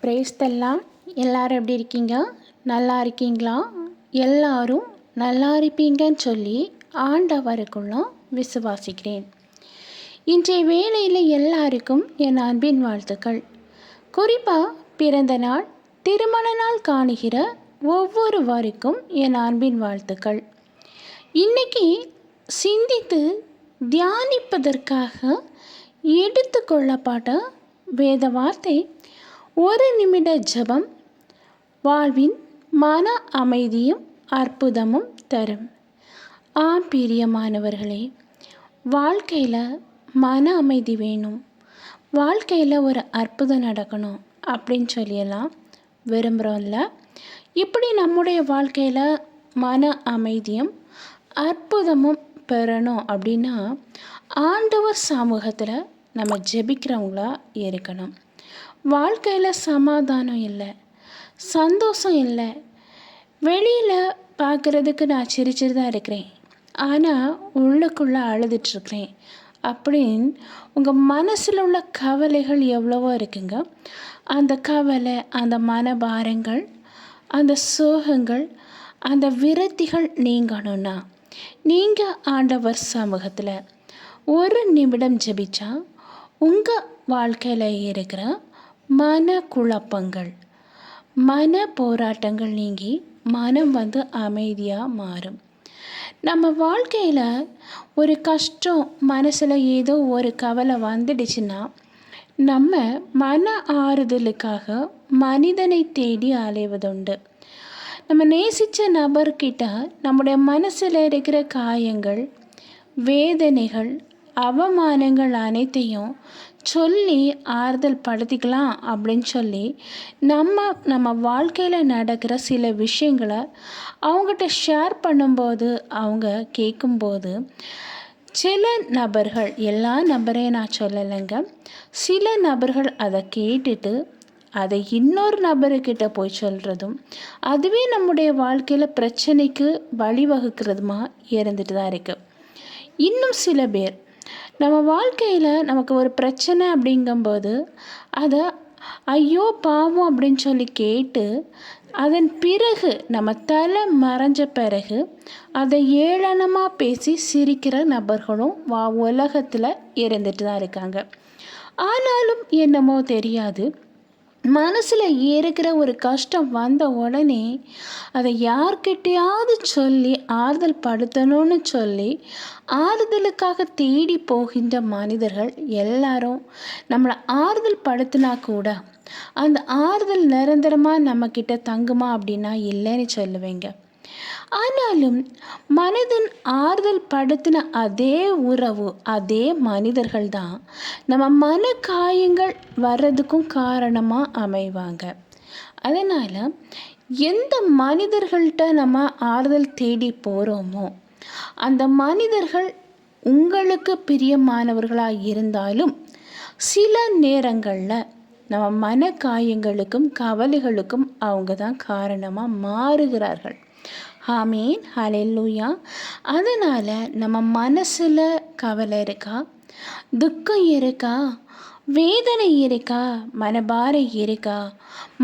பிரேஸ்தெல்லாம் எல்லாரும் எப்படி இருக்கீங்க? நல்லா இருக்கீங்களா? எல்லாரும் நல்லா இருப்பீங்கன்னு சொல்லி ஆண்டவருக்குள்ள விசுவாசிக்கிறேன். இன்றைய வேளையில் எல்லாருக்கும் என் அன்பின் வாழ்த்துக்கள். குறிப்பாக பிறந்த நாள், திருமண நாள் காணுகிற ஒவ்வொருவருக்கும் என் அன்பின் வாழ்த்துக்கள். இன்னைக்கு சிந்தித்து தியானிப்பதற்காக எடுத்துக்கொள்ளப்பட்ட வேத வார்த்தை, ஒரு நிமிட ஜெபம் வாழ்வின் மன அமைதியும் அற்புதமும் தரும். பிரியமானவர்களே, வாழ்க்கையில் மன அமைதி வேணும், வாழ்க்கையில் ஒரு அற்புதம் நடக்கணும் அப்படின்னு சொல்லியெல்லாம் விரும்புகிறோம்ல. இப்படி நம்முடைய வாழ்க்கையில் மன அமைதியும் அற்புதமும் பெறணும் அப்படின்னா ஆண்டவர் சமூகத்தில் நம்ம ஜெபிக்கிறவங்களா இருக்கணும். வாழ்க்கையில் சமாதானம் இல்லை, சந்தோஷம் இல்லை. வெளியில் பார்க்குறதுக்கு நான் சிரிச்சிட்டு தான் இருக்கிறேன், ஆனால் உள்ளுக்குள்ளே அழுதுட்ருக்கிறேன் அப்படின்னு உங்கள் மனசில் உள்ள கவலைகள் எவ்வளவோ இருக்குங்க. அந்த கவலை, அந்த மனபாரங்கள், அந்த சோகங்கள், அந்த விரத்திகள் நீங்கணும்னா நீங்கள் ஆண்டவர் சமூகத்தில் ஒரு நிமிடம் ஜெபிச்சா உங்கள் வாழ்க்கையில் இருக்கிற மன குழப்பங்கள், மன போராட்டங்கள் நீங்கி மனம் அமைதியாக மாறும். நம்ம வாழ்க்கையில் ஒரு கஷ்டம், மனசில் ஏதோ ஒரு கவலை வந்துடுச்சுன்னா நம்ம மன ஆறுதலுக்காக மனிதனை தேடி அலைவதுண்டு. நம்ம நேசித்த நபர்கிட்ட நம்முடைய மனசில் இருக்கிற காயங்கள், வேதனைகள், அவமானங்கள் அனைத்தையும் சொல்லி ஆறுதல் படுத்திக்கலாம் அப்படின்னு சொல்லி நம்ம வாழ்க்கையில் நடக்கிற சில விஷயங்களை அவங்ககிட்ட ஷேர் பண்ணும்போது, அவங்க கேட்கும்போது, சில நபர்கள், எல்லா நபரையும் நான் சொல்லலைங்க, சில நபர்கள் அதை கேட்டுட்டு அதை இன்னொரு நபர்கிட்ட போய் சொல்கிறதும் அதுவே நம்முடைய வாழ்க்கையில் பிரச்சனைக்கு வழிவகுக்கிறதுமா இருந்துட்டு தான் இருக்குது. இன்னும் சில பேர் நம்ம வாழ்க்கையில் நமக்கு ஒரு பிரச்சனை அப்படிங்கும்போது அதை ஐயோ பாவம் அப்படின்னு சொல்லி கேட்டு அதன் பிறகு நம்ம தலை மறைஞ்ச பிறகு அதை ஏளனமாக பேசி சிரிக்கிற நபர்களும் உலகத்தில் இருந்துட்டு தான் இருக்காங்க. ஆனாலும் என்னமோ தெரியாது, மனசில் இருக்கிற ஒரு கஷ்டம் வந்த உடனே அதை யார்கிட்டையாவது சொல்லி ஆறுதல் படுத்தணும்னு சொல்லி ஆறுதலுக்காக தேடி போகின்ற மனிதர்கள் எல்லாரும் நம்மளை ஆறுதல் படுத்தினா கூட அந்த ஆறுதல் நிரந்தரமாக நம்மக்கிட்ட தங்குமா அப்படின்னா இல்லைன்னு சொல்லுவேங்க. ஆனாலும் மனிதன் ஆறுதல் படுத்தின அதே உறவு, அதே மனிதர்கள் தான் நம்ம மன காயங்கள் வர்றதுக்கும் காரணமாக அமைவாங்க. அதனால் எந்த மனிதர்கள்ட்ட நம்ம ஆறுதல் தேடி போகிறோமோ அந்த மனிதர்கள் உங்களுக்கு பிரியமானவர்களாக இருந்தாலும் சில நேரங்களில் நம்ம மன காயங்களுக்கும் கவலைகளுக்கும் அவங்க தான் காரணமாக மாறுகிறார்கள். ஆமீன், ஹல்லேலூயா. அதனால் நம்ம மனசில் கவலை இருக்கா, துக்கம் இருக்கா, வேதனை இருக்கா, மனபாரம் இருக்கா,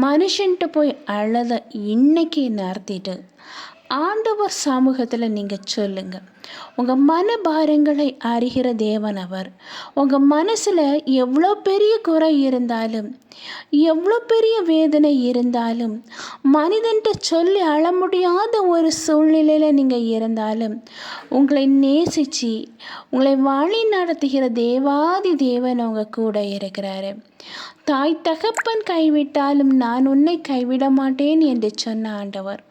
மனுஷன்ட்டு போய் அழத இன்னைக்கு நிறுத்திட்டு ஆண்டவர் சமூகத்தில் நீங்கள் சொல்லுங்கள். உங்கள் மனபாரங்களை அறிகிற தேவன் அவர். உங்கள் மனசில் எவ்வளோ பெரிய குறை இருந்தாலும், எவ்வளோ பெரிய வேதனை இருந்தாலும், மனிதன்ட்டு சொல்லி அழ முடியாத ஒரு சூழ்நிலையில் நீங்கள் இருந்தாலும், உங்களை நேசித்து உங்களை வழி நடத்துகிற தேவாதி தேவன் உங்கள் கூட இருக்கிறாரு. தாய் தகப்பன் கைவிட்டாலும் நான் உன்னை கைவிட மாட்டேன் என்று சொன்ன ஆண்டவர்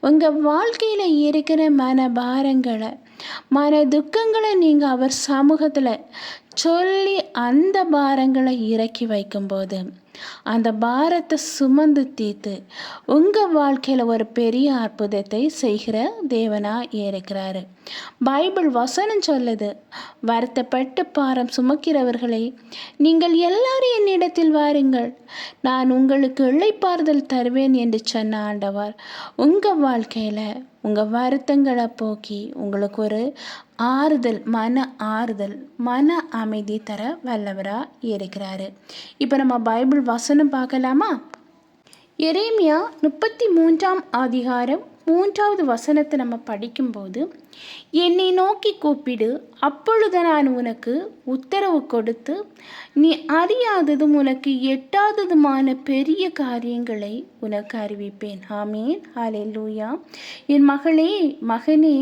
உங்கள் வாழ்க்கையில் இருக்கிற மனபாரங்களை, மன துக்கங்களை நீங்கள் அவர் சமூகத்தில் சொல்லி அந்த பாரங்களை இறக்கி வைக்கும்போது அந்த பாரத்தை சுமந்து தீர்த்து உங்கள் வாழ்க்கையில் ஒரு பெரிய அற்புதத்தை செய்கிற தேவனாக இருக்கிறாரு. பைபிள் வசனம் சொல்லுது, வருத்தப்பட்டு பாரம் சுமக்கிறவர்களை நீங்கள் எல்லாரும் என்னிடத்தில் வாருங்கள், நான் உங்களுக்கு இளைப்பாறுதல் தருவேன் என்று சொன்ன ஆண்டவர் உங்கள் வாழ்க்கையில் உங்கள் வருத்தங்களை போக்கி உங்களுக்கு ஒரு ஆறுதல், மன அமைதி தர வல்லவராக இருக்கிறாரு. இப்போ நம்ம பைபிள் வசனம் பார்க்கலாமா? எரேமியா 33ஆம் அதிகாரம் 3வது வசனத்தை நம்ம படிக்கும்போது, என்னை நோக்கி கூப்பிடு, அப்பொழுது நான் உனக்கு உத்தரவு கொடுத்து, நீ அறியாததும் உனக்கு எட்டாததுமான பெரிய காரியங்களை உனக்கு அறிவிப்பேன். ஆமேன். ஹல்லேலூயா. என் மகளே, மகனே,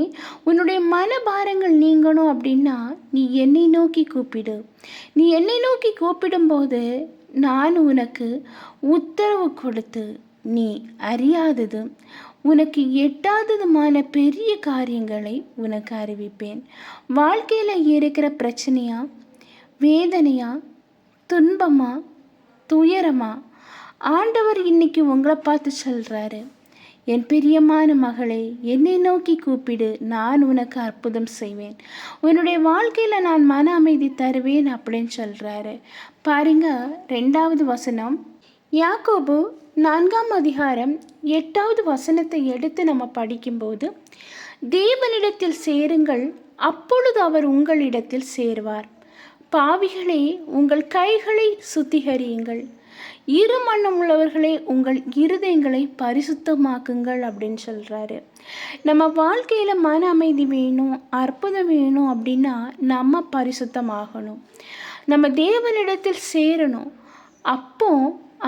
உன்னுடைய மனபாரங்கள் நீங்கணும் அப்படின்னா நீ என்னை நோக்கி கூப்பிடு. நீ என்னை நோக்கி கூப்பிடும்போது நான் உனக்கு உத்தரவு கொடுத்து, நீ அறியாததும் உனக்கு எட்டாததுமான பெரிய காரியங்களை உனக்கு அறிவிப்பேன். வாழ்க்கையில் இருக்கிற பிரச்சனையா, வேதனையா, துன்பமா, துயரமா, ஆண்டவர் இன்னைக்கு உங்களை பார்த்து சொல்கிறாரு, என் பிரியமான மகளே, என்னை நோக்கி கூப்பிடு, நான் உனக்கு அற்புதம் செய்வேன், உன்னுடைய வாழ்க்கையில் நான் மன அமைதி தருவேன் அப்படின்னு சொல்கிறாரு. பாருங்க, 2வது வசனம், யாக்கோபு 4ஆம் அதிகாரம் 8வது வசனத்தை எடுத்து நம்ம படிக்கும்போது, தேவனிடத்தில் சேருங்கள், அப்பொழுது அவர் உங்களிடத்தில் சேருவார். பாவிகளே, உங்கள் கைகளை சுத்திகரியுங்கள், இருமனம் உள்ளவர்களே, உங்கள் இருதயங்களை பரிசுத்தமாக்குங்கள் அப்படின்னு சொல்கிறாரு. நம்ம வாழ்க்கையில் மன அமைதி வேணும், அற்புதம் வேணும் அப்படின்னா நம்ம பரிசுத்தமாகணும், நம்ம தேவனிடத்தில் சேரணும். அப்போ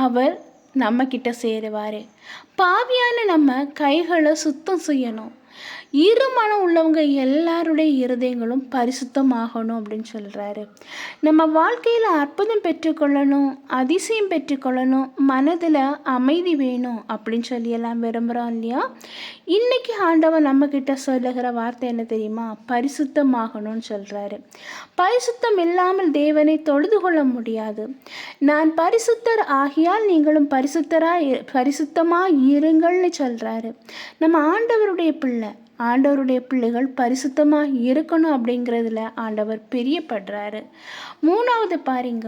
அவர் நம்மக்கிட்ட சேருவார். பாவியான நம்ம கைகளை சுத்தம் செய்யணும். இருமனம் உள்ளவங்க எல்லாருடைய இருதயங்களும் பரிசுத்தமாகணும் அப்படின்னு சொல்கிறாரு. நம்ம வாழ்க்கையில் அற்புதம் பெற்றுக்கொள்ளணும், அதிசயம் பெற்றுக்கொள்ளணும், மனதில் அமைதி வேணும் அப்படின்னு சொல்லி எல்லாம் விரும்புகிறோம் இல்லையா? இன்றைக்கி ஆண்டவன் நம்மக்கிட்ட சொல்லுகிற வார்த்தை என்ன தெரியுமா? பரிசுத்தமாகணும்னு சொல்கிறாரு. பரிசுத்தம் இல்லாமல் தேவனை தொழுது கொள்ள முடியாது. நான் பரிசுத்தர் ஆகியால் நீங்களும் பரிசுத்தமாக இருங்கள்னு சொல்கிறாரு. நம்ம ஆண்டவருடைய பிள்ளைகள் பரிசுத்தமாக இருக்கணும் அப்படிங்கிறதுல ஆண்டவர் பிரியப்படுறாரு. 3வது பாருங்க,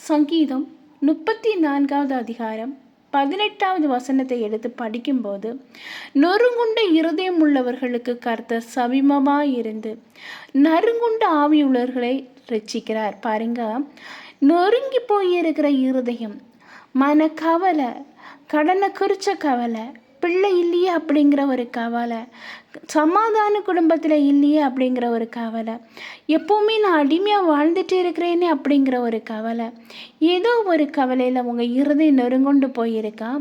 சங்கீதம் 34வது அதிகாரம் 18வது வசனத்தை எடுத்து படிக்கும்போது, நொறுங்குண்ட இருதயம் உள்ளவர்களுக்கு கர்த்தர் சமீபமாக இருந்து நறுங்குண்ட ஆவியுள்ளவர்களை ரட்சிக்கிறார். பாருங்க, நொறுங்கி போயிருக்கிற இருதயம், மன கவலை, கடனை குறித்த கவலை, பிள்ளை இல்லையே அப்படிங்கிற ஒரு கவலை, சமாதான குடும்பத்தில் இல்லையே அப்படிங்கிற ஒரு கவலை, எப்போவுமே நான் அடிமையாக வாழ்ந்துட்டு இருக்கிறேனே அப்படிங்கிற ஒரு கவலை, ஏதோ ஒரு கவலையில் உங்கள் இருதயம் நொறுங்குண்டு போயிருக்கா?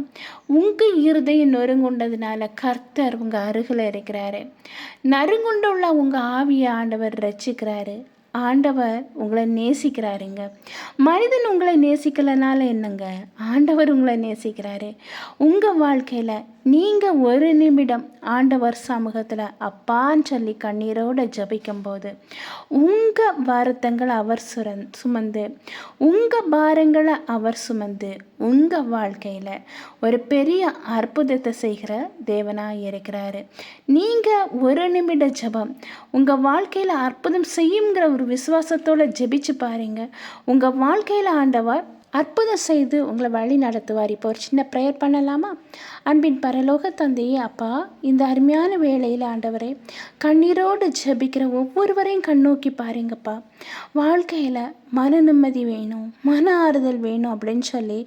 உங்கள் இருதயம் நொறுங்குண்டதுனால கர்த்தர் உங்கள் அருகில் இருக்கிறாரு. நறுங்குண்டுள்ள உங்கள் ஆவியை ஆண்டவர் ரட்சிக்கிறாரு. ஆண்டவர் உங்களை நேசிக்கிறாருங்க. மனிதன் உங்களை நேசிக்கலைனால என்னங்க, ஆண்டவர் உங்களை நேசிக்கிறாரு. உங்கள் வாழ்க்கையில் நீங்கள் ஒரு நிமிடம் ஆண்டவர் சமூகத்தில் அப்பான்னு சொல்லி கண்ணீரோடு ஜபிக்கும்போது உங்கள் வருத்தங்களை அவர் சுமந்து, உங்கள் பாரங்களை அவர் சுமந்து உங்கள் வாழ்க்கையில் ஒரு பெரிய அற்புதத்தை செய்கிற தேவனாக இருக்கிறாரு. நீங்கள் ஒரு நிமிட ஜபம் உங்கள் வாழ்க்கையில் அற்புதம் செய்யுங்கிற ஒரு விசுவாசத்தோடு ஜெபிச்சு பாருங்க. உங்கள் வாழ்க்கையில் ஆண்டவர் அற்புதம் செய்து உங்களை வழி நடத்துவார். இப்போ ஒரு சின்ன ப்ரேயர் பண்ணலாமா? அன்பின் பரலோக தந்தையே, அப்பா, இந்த அருமையான வேளையில் ஆண்டவரே, கண்ணீரோடு ஜெபிக்கிற ஒவ்வொருவரையும் கண்ணோக்கி பாருங்கப்பா. வாழ்க்கையில் மன நிம்மதி வேணும், மன ஆறுதல் வேணும் அப்படின்னு சொல்லி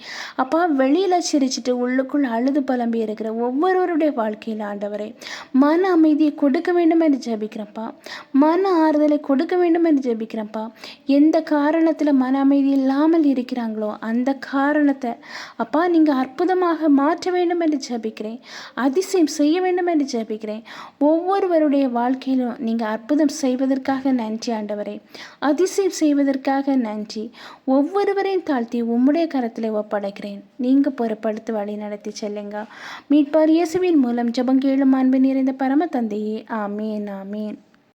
அப்பா வெளியில் சிரிச்சிட்டு உள்ளுக்குள் அழுது புலம்பி இருக்கிற ஒவ்வொருவருடைய வாழ்க்கையில் ஆண்டவரே, மன அமைதியை கொடுக்க வேண்டும் என்று ஜெபிக்கிறப்பா. மன ஆறுதலை கொடுக்க வேண்டும் என்று ஜெபிக்கிறப்பா. எந்த காரணத்தில் மன அமைதி இல்லாமல் இருக்கிறாங்களோ அந்த காரணத்தை அப்பா நீங்கள் அற்புதமாக மாற்ற வேண்டும் என்று ஜெபிக்கிறேன். அதிசயம் செய்ய வேண்டும் என்று ஜெபிக்கிறேன். ஒவ்வொருவருடைய வாழ்க்கையிலும் நீங்கள் அற்புதம் செய்வதற்காக நன்றி ஆண்டவரே. அதிசயம் செய்வதற்காக நன்றி. ஒவ்வொருவரையும் தாழ்த்தி உம்முடைய கரத்தில் ஒப்படைக்கிறேன். நீங்கள் பொறுப்படுத்தி வழி நடத்தி செல்லுங்க. மீட்பார் இயேசுவின் மூலம் ஜெபம் கேளும் அன்பு நிறைந்த பரம தந்தையே. ஆமேன், ஆமேன்.